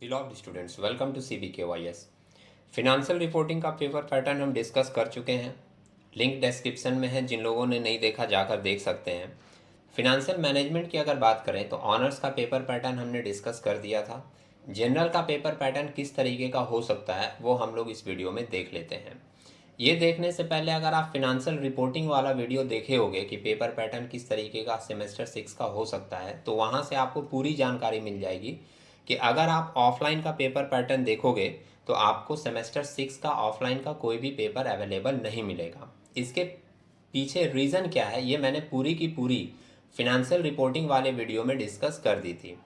बिलॉव्ड students, welcome to CBKYS। Financial reporting का paper pattern हम discuss कर चुके हैं। लिंक डिस्क्रिप्शन में है, जिन लोगों ने नहीं देखा जाकर देख सकते हैं। फिनेंशियल मैनेजमेंट की अगर बात करें तो ऑनर्स का पेपर पैटर्न हमने डिस्कस कर दिया था। जनरल का पेपर पैटर्न किस तरीके का हो सकता है वो हम लोग इस वीडियो में देख लेते हैं। ये देखने से पहले अगर आप फिनेंशियल रिपोर्टिंग वाला वीडियो देखे होंगे कि पेपर पैटर्न किस तरीके का सेमेस्टर 6 का हो सकता है, तो वहाँ से आपको पूरी जानकारी मिल जाएगी कि अगर आप ऑफलाइन का पेपर पैटर्न देखोगे तो आपको सेमेस्टर 6 का ऑफलाइन का कोई भी पेपर अवेलेबल नहीं मिलेगा। इसके पीछे रीज़न क्या है ये मैंने पूरी की पूरी फिनेंशियल रिपोर्टिंग वाले वीडियो में डिस्कस कर दी थी।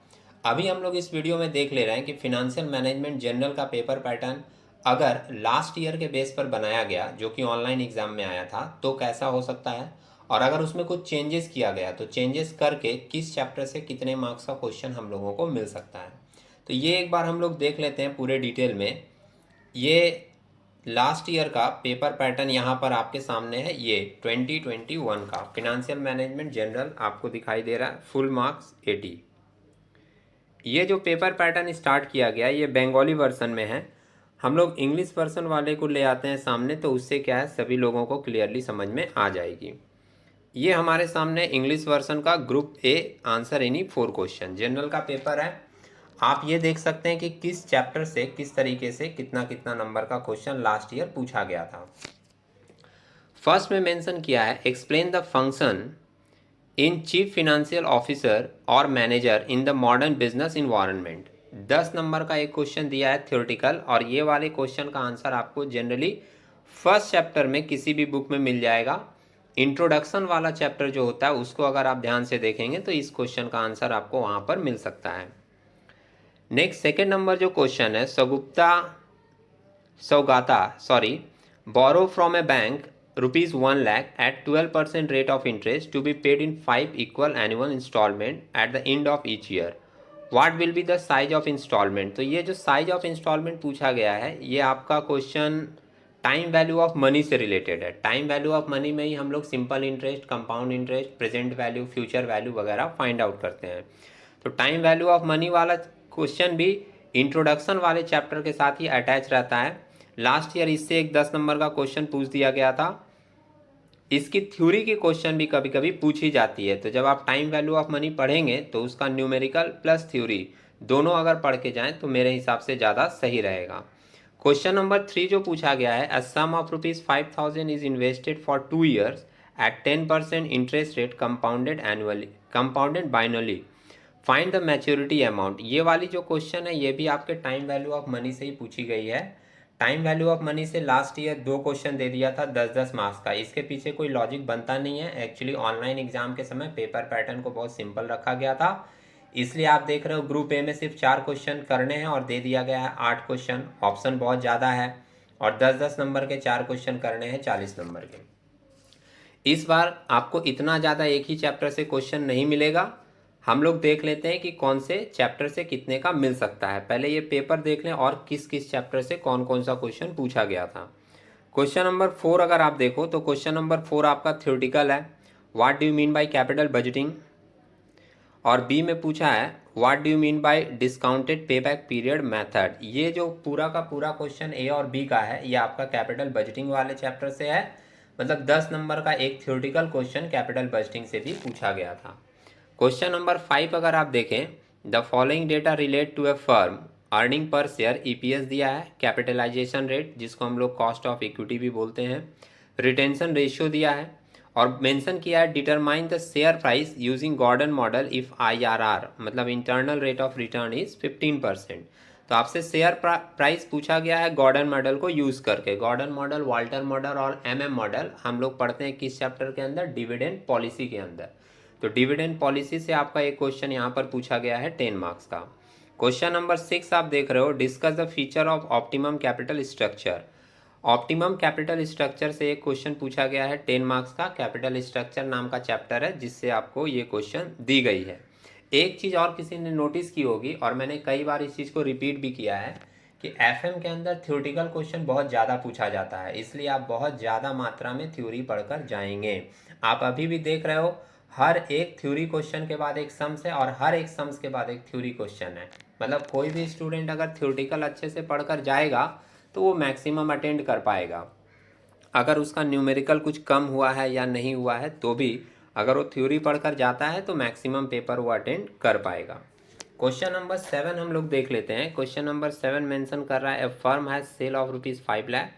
अभी हम लोग इस वीडियो में देख ले रहे हैं कि फिनेंशियल मैनेजमेंट जनरल का पेपर पैटर्न अगर लास्ट ईयर के बेस पर बनाया गया, जो कि ऑनलाइन एग्जाम में आया था, तो कैसा हो सकता है, और अगर उसमें कुछ चेंजेस किया गया तो चेंजेस करके किस चैप्टर से कितने मार्क्स का क्वेश्चन हम लोगों को मिल सकता है। तो ये एक बार हम लोग देख लेते हैं पूरे डिटेल में। ये लास्ट ईयर का पेपर पैटर्न यहाँ पर आपके सामने है। ये 2021 का फिनेंशियल मैनेजमेंट जनरल आपको दिखाई दे रहा है, फुल मार्क्स 80। ये जो पेपर पैटर्न स्टार्ट किया गया ये बंगाली वर्सन में है। हम लोग इंग्लिश वर्सन वाले को ले आते हैं सामने, तो उससे क्या है सभी लोगों को क्लियरली समझ में आ जाएगी। ये हमारे सामने इंग्लिश वर्सन का group A answer any 4 question general का पेपर है। आप ये देख सकते हैं कि किस चैप्टर से किस तरीके से कितना कितना नंबर का क्वेश्चन लास्ट ईयर पूछा गया था। फर्स्ट में मेंशन किया है, explain the function in chief financial officer और manager in the modern business environment. 10 number का एक क्वेश्चन दिया है थ्योरेटिकल, और ये वाले क्वेश्चन का आंसर आपको जनरली फर्स्ट चैप्टर में किसी भी बुक में मिल जाएगा। इंट्रोडक्शन वाला चैप्टर जो होता है उसको अगर आप ध्यान से देखेंगे तो इस क्वेश्चन का आंसर आपको वहाँ पर मिल सकता है। नेक्स्ट सेकेंड नंबर जो क्वेश्चन है, borrow from a bank ₹1 lakh at 12% rate of interest to be paid in 5 equal annual installment at the end of each year. What will be the size of installment? तो ये जो size of instalment पूछा गया है ये आपका question time value of money से related है। टाइम वैल्यू ऑफ मनी में ही हम लोग simple interest, compound interest, present value, future value वगैरह फाइंड आउट करते हैं। तो टाइम वैल्यू ऑफ मनी वाला क्वेश्चन भी इंट्रोडक्शन वाले चैप्टर के साथ ही अटैच रहता है। लास्ट ईयर इससे एक 10 नंबर का क्वेश्चन पूछ दिया गया था। इसकी थ्योरी की क्वेश्चन भी कभी कभी पूछी जाती है, तो जब आप टाइम वैल्यू ऑफ मनी पढ़ेंगे तो उसका न्यूमेरिकल प्लस थ्योरी दोनों अगर पढ़ के जाएं तो मेरे हिसाब से ज़्यादा सही रहेगा। क्वेश्चन नंबर 3 जो पूछा गया है, a sum of ₹5,000 is invested for 2 years at 10% interest rate compounded biannually, find the maturity amount. ये वाली जो क्वेश्चन है ये भी आपके टाइम वैल्यू ऑफ मनी से ही पूछी गई है। टाइम वैल्यू ऑफ मनी से लास्ट ईयर 2 क्वेश्चन दे दिया था 10-10 मार्क्स का। इसके पीछे कोई लॉजिक बनता नहीं है। एक्चुअली ऑनलाइन एग्जाम के समय पेपर पैटर्न को बहुत सिंपल रखा गया था, इसलिए आप देख रहे हो ग्रुप ए में सिर्फ 4 क्वेश्चन करने हैं और दे दिया गया है 8 क्वेश्चन। ऑप्शन बहुत ज़्यादा है और 10-10 नंबर के 4 क्वेश्चन करने हैं 40 नंबर के। इस बार आपको इतना ज़्यादा एक ही चैप्टर से क्वेश्चन नहीं मिलेगा। हम लोग देख लेते हैं कि कौन से चैप्टर से कितने का मिल सकता है। पहले ये पेपर देख लें और किस किस चैप्टर से कौन कौन सा क्वेश्चन पूछा गया था। क्वेश्चन नंबर 4 अगर आप देखो तो क्वेश्चन नंबर 4 आपका थ्योरेटिकल है, what do you mean by capital budgeting. और बी में पूछा है, what do you mean bye discounted payback period method. ये जो पूरा का पूरा क्वेश्चन ए और बी का है ये आपका कैपिटल बजटिंग वाले चैप्टर से है। मतलब 10 नंबर का एक थ्योरेटिकल क्वेश्चन कैपिटल बजटिंग से भी पूछा गया था। क्वेश्चन नंबर 5 अगर आप देखें, the following data relate to a firm earning per share EPS दिया है, कैपिटलाइजेशन रेट जिसको हम लोग कॉस्ट ऑफ इक्विटी भी बोलते हैं, रिटेंशन रेशियो दिया है, और मेंशन किया है determine the share price using Gordon model if IRR मतलब internal rate of return is 15%। तो आपसे शेयर प्राइस पूछा गया है गॉर्डन मॉडल को यूज़ करके। गॉर्डन मॉडल, वाल्टर मॉडल और MM मॉडल हम लोग पढ़ते हैं किस चैप्टर के अंदर, डिविडेंड पॉलिसी के अंदर। तो डिविडेंड पॉलिसी से आपका एक क्वेश्चन यहाँ पर पूछा गया है 10 मार्क्स का। क्वेश्चन नंबर 6 आप देख रहे हो, discuss the feature of optimum capital structure. Optimum capital structure से एक क्वेश्चन पूछा गया है 10 मार्क्स का। कैपिटल स्ट्रक्चर नाम का चैप्टर है जिससे आपको ये क्वेश्चन दी गई है। एक चीज़ और किसी ने नोटिस की होगी और मैंने कई बार इस चीज़ को रिपीट भी किया है कि FM के अंदर थ्योरेटिकल क्वेश्चन बहुत ज़्यादा पूछा जाता है, इसलिए आप बहुत ज़्यादा मात्रा में थ्योरी पढ़कर जाएंगे। आप अभी भी देख रहे हो हर एक थ्योरी क्वेश्चन के बाद एक सम्स है और हर एक सम्स के बाद एक थ्योरी क्वेश्चन है। मतलब कोई भी स्टूडेंट अगर थ्योरेटिकल अच्छे से पढ़कर जाएगा तो वो मैक्सिमम अटेंड कर पाएगा। अगर उसका न्यूमेरिकल कुछ कम हुआ है या नहीं हुआ है तो भी अगर वो थ्योरी पढ़कर जाता है तो मैक्सिमम पेपर वो अटेंड कर पाएगा। क्वेश्चन नंबर 7 हम लोग देख लेते हैं। क्वेश्चन नंबर 7 मेंशन कर रहा है, a firm has sale of ₹5 lakh,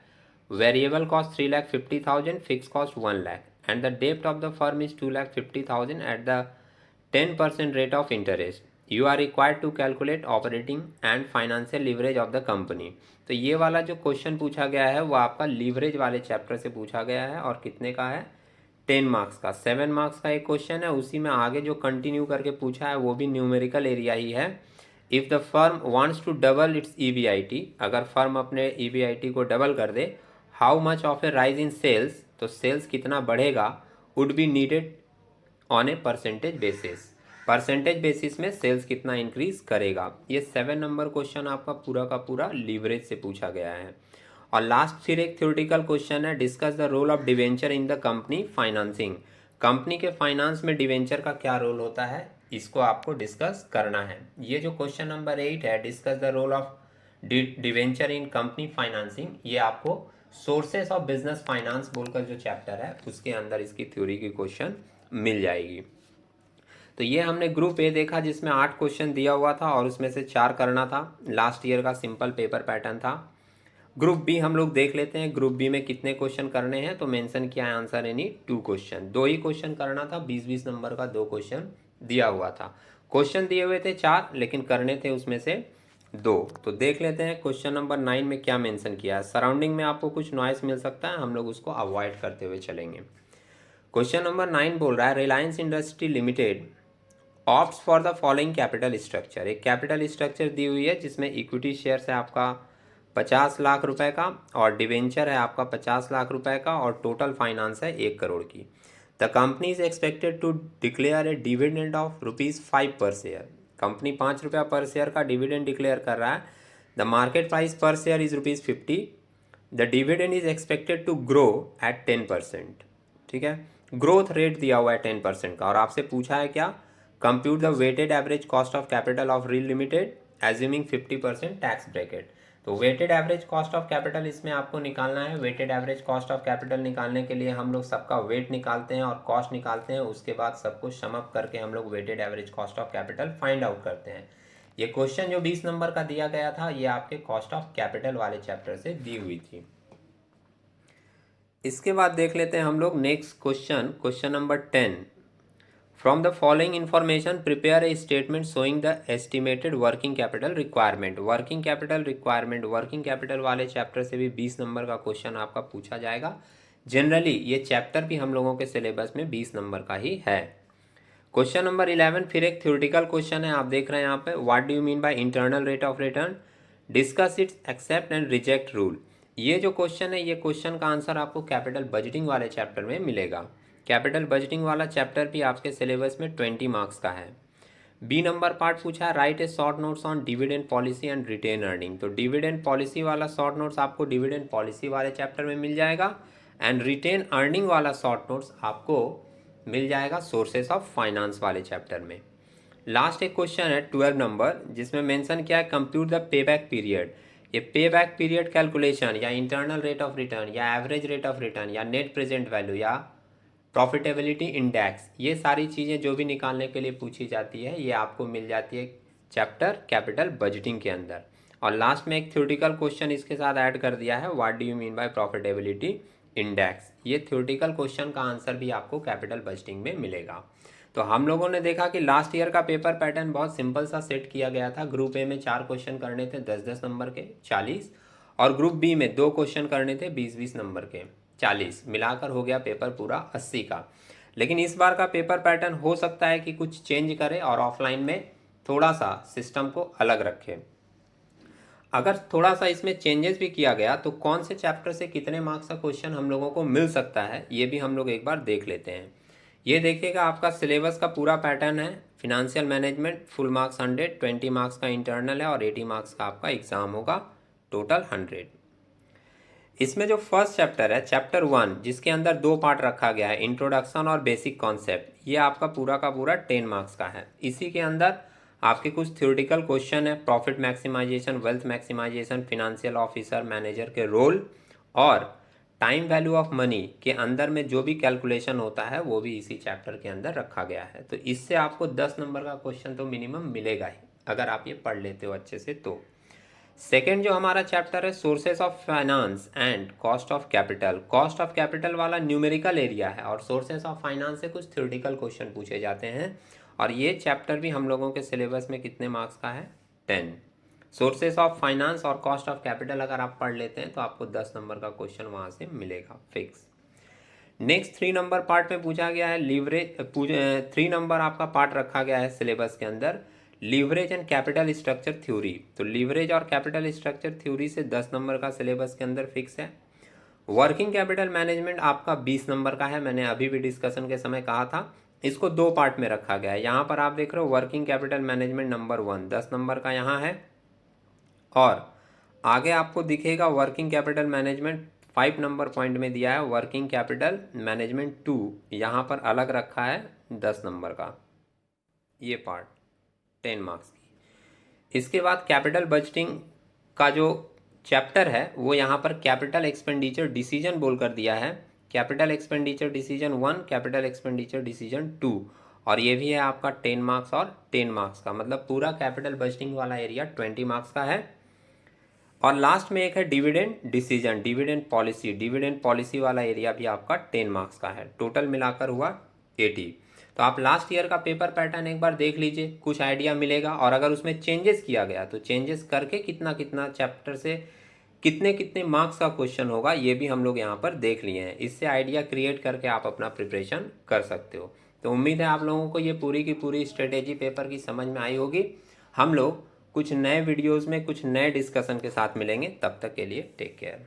variable cost 3,50,000, fix cost 1 lakh and the डेप्ट of the firm is 2,50,000 at the 10% rate of interest. You are required to calculate operating and financial leverage of the company. तो ये वाला जो question पूछा गया है वो आपका लीवरेज वाले चैप्टर से पूछा गया है और कितने का है, 10 मार्क्स का। 7 मार्क्स का एक क्वेश्चन है, उसी में आगे जो कंटिन्यू करके पूछा है वो भी न्यूमेरिकल एरिया ही है। If the firm wants to double its EBIT, अगर फर्म अपने EBIT को डबल कर दे, how much of a rise in sales, तो सेल्स कितना बढ़ेगा, would be needed on a percentage basis, percentage basis में सेल्स कितना इंक्रीज करेगा। ये 7 नंबर क्वेश्चन आपका पूरा का पूरा लीवरेज से पूछा गया है। और लास्ट फिर एक थ्योरेटिकल क्वेश्चन है, discuss the role of debenture in the company financing. Company के फाइनेंस में डिवेंचर का क्या रोल होता है, इसको आपको डिस्कस करना है। ये जो क्वेश्चन नंबर 8 है, discuss the role of debenture in company financing, ये आपको सोर्सेस ऑफ बिजनेस फाइनेंस बोलकर जो चैप्टर है उसके अंदर इसकी थ्योरी की क्वेश्चन मिल जाएगी। तो ये हमने ग्रुप ए देखा जिसमें 8 क्वेश्चन दिया हुआ था और उसमें से 4 करना था। लास्ट ईयर का सिंपल पेपर पैटर्न था। ग्रुप बी हम लोग देख लेते हैं, ग्रुप बी में कितने क्वेश्चन करने हैं। तो मेंशन किया है आंसर एनी 2 क्वेश्चन, 2 ही क्वेश्चन करना था। 20-20 नंबर का 2 क्वेश्चन दिया हुआ था। क्वेश्चन दिए हुए थे 4 लेकिन करने थे उसमें से 2। तो देख लेते हैं क्वेश्चन नंबर 9 में क्या मेंशन किया है। सराउंडिंग में आपको कुछ नॉइस मिल सकता है, हम लोग उसको अवॉइड करते हुए चलेंगे। क्वेश्चन नंबर 9 बोल रहा है, Reliance industry limited opts for the following capital structure. एक कैपिटल स्ट्रक्चर दी हुई है जिसमें इक्विटी शेयर्स है आपका 50 लाख रुपए का और डिवेंचर है आपका 50 लाख रुपए का और टोटल फाइनेंस है 1 करोड़ की। The company is expected to declare a dividend of ₹5 per share. Company 5 रुपया पर शेयर का डिविडेंड डिक्लेयर कर रहा है। The market price per share is ₹50। The dividend is expected to grow at 10%। ठीक है, ग्रोथ रेट दिया हुआ है 10% का। और आपसे पूछा है क्या, compute the weighted average cost of capital of reel limited assuming 50% tax bracket. तो weighted average cost of capital इसमें आपको निकालना है। Weighted average cost of capital निकालने के लिए हम लोग सबका वेट निकालते हैं और कॉस्ट निकालते हैं, उसके बाद सबको सम अप करके हम लोग weighted average cost of capital find out करते हैं। ये क्वेश्चन जो 20 नंबर का दिया गया था ये आपके कॉस्ट ऑफ कैपिटल वाले चैप्टर से दी हुई थी। इसके बाद देख लेते हैं हम लोग next question, question number 10। From the following information prepare a statement showing the estimated working capital requirement. Working capital requirement, working capital वाले चैप्टर से भी 20 नंबर का क्वेश्चन आपका पूछा जाएगा। जनरली ये चैप्टर भी हम लोगों के सिलेबस में 20 नंबर का ही है। क्वेश्चन नंबर 11 फिर एक थ्योरेटिकल क्वेश्चन है, आप देख रहे हैं यहाँ पे, what do you mean by internal rate of return, discuss its accept and reject rule. ये जो क्वेश्चन है ये क्वेश्चन का आंसर आपको कैपिटल बजटिंग वाले चैप्टर में मिलेगा। कैपिटल बजटिंग वाला चैप्टर भी आपके सिलेबस में 20 मार्क्स का है। बी नंबर पार्ट पूछा है, write a short notes on dividend policy and retain earning. तो डिविडेंड पॉलिसी वाला शॉर्ट नोट्स आपको डिविडेंड पॉलिसी वाले चैप्टर में मिल जाएगा एंड रिटेन अर्निंग वाला शॉर्ट नोट्स आपको मिल जाएगा सोर्सेस ऑफ फाइनेंस वाले चैप्टर में। लास्ट एक क्वेश्चन है 12 नंबर जिसमें मेंशन किया है, compute the pay back period. ये पे बैक पीरियड कैलकुलेशन या इंटरनल रेट ऑफ रिटर्न या एवरेज रेट ऑफ रिटर्न या नेट प्रेजेंट वैल्यू या प्रॉफिटेबिलिटी इंडेक्स, ये सारी चीज़ें जो भी निकालने के लिए पूछी जाती है ये आपको मिल जाती है चैप्टर कैपिटल बजटिंग के अंदर। और लास्ट में एक थ्योरेटिकल क्वेश्चन इसके साथ ऐड कर दिया है, what do you mean bye profitability index. ये थ्योरेटिकल क्वेश्चन का आंसर भी आपको कैपिटल बजटिंग में मिलेगा। तो हम लोगों ने देखा कि लास्ट ईयर का पेपर पैटर्न बहुत सिंपल सा सेट किया गया था। ग्रुप ए में 4 क्वेश्चन करने थे 10-10 नंबर के 40 और ग्रुप बी में 2 क्वेश्चन करने थे 20-20 नंबर के 40, मिलाकर हो गया पेपर पूरा 80 का। लेकिन इस बार का पेपर पैटर्न हो सकता है कि कुछ चेंज करे और ऑफलाइन में थोड़ा सा सिस्टम को अलग रखे। अगर थोड़ा सा इसमें चेंजेस भी किया गया तो कौन से चैप्टर से कितने मार्क्स का क्वेश्चन हम लोगों को मिल सकता है ये भी हम लोग एक बार देख लेते हैं। ये देखिएगा आपका सिलेबस का पूरा पैटर्न है। Financial management full marks 100, 20 marks का इंटरनल है और 80 मार्क्स का आपका एग्जाम होगा, टोटल 100। इसमें जो फर्स्ट चैप्टर है चैप्टर 1 जिसके अंदर 2 पार्ट रखा गया है, इंट्रोडक्शन और बेसिक कॉन्सेप्ट, ये आपका पूरा का पूरा 10 मार्क्स का है। इसी के अंदर आपके कुछ थ्योरेटिकल क्वेश्चन है, profit maximisation, wealth maximisation, financial officer manager के रोल और टाइम वैल्यू ऑफ मनी के अंदर में जो भी कैलकुलेशन होता है वो भी इसी चैप्टर के अंदर रखा गया है। तो इससे आपको 10 नंबर का क्वेश्चन तो मिनिमम मिलेगा ही अगर आप ये पढ़ लेते हो अच्छे से। तो सेकेंड जो हमारा चैप्टर है sources of finance and cost of capital. Cost of capital वाला न्यूमेरिकल एरिया है और सोर्सेस ऑफ फाइनेंस से कुछ थ्योरेटिकल क्वेश्चन पूछे जाते हैं। और ये चैप्टर भी हम लोगों के सिलेबस में कितने मार्क्स का है? 10। सोर्सेस ऑफ फाइनेंस और कॉस्ट ऑफ कैपिटल अगर आप पढ़ लेते हैं तो आपको 10 नंबर का क्वेश्चन वहाँ से मिलेगा फिक्स। नेक्स्ट 3 नंबर पार्ट में पूछा गया है लीवरेज। 3 नंबर आपका पार्ट रखा गया है सिलेबस के अंदर, leverage and capital structure theory. तो लीवरेज और कैपिटल स्ट्रक्चर थ्योरी से 10 नंबर का सिलेबस के अंदर फिक्स है। वर्किंग कैपिटल मैनेजमेंट आपका 20 नंबर का है, मैंने अभी भी डिस्कशन के समय कहा था। इसको 2 पार्ट में रखा गया है। यहाँ पर आप देख रहे हो working capital management number 1 10 number का यहाँ है, और आगे आपको दिखेगा working capital management 5 number point में दिया है, वर्किंग कैपिटल मैनेजमेंट 2 यहाँ पर अलग रखा है 10 नंबर का, ये पार्ट 10 मार्क्स की। इसके बाद कैपिटल बजटिंग का जो चैप्टर है वो यहाँ पर कैपिटल एक्सपेंडिचर डिसीजन बोलकर दिया है, capital expenditure decision 1, capital expenditure decision 2, और ये भी है आपका 10 मार्क्स और 10 मार्क्स का, मतलब पूरा कैपिटल बजटिंग वाला एरिया 20 मार्क्स का है। और लास्ट में एक है डिविडेंड डिसीजन, डिविडेंड पॉलिसी वाला एरिया भी आपका 10 मार्क्स का है। टोटल मिलाकर हुआ 80। तो आप लास्ट ईयर का पेपर पैटर्न एक बार देख लीजिए, कुछ आइडिया मिलेगा। और अगर उसमें चेंजेस किया गया तो चेंजेस करके कितना कितना चैप्टर से कितने कितने मार्क्स का क्वेश्चन होगा ये भी हम लोग यहाँ पर देख लिए हैं। इससे आइडिया क्रिएट करके आप अपना प्रिपरेशन कर सकते हो। तो उम्मीद है आप लोगों को ये पूरी की पूरी स्ट्रेटेजी पेपर की समझ में आई होगी। हम लोग कुछ नए वीडियोस में कुछ नए डिस्कशन के साथ मिलेंगे, तब तक के लिए टेक केयर।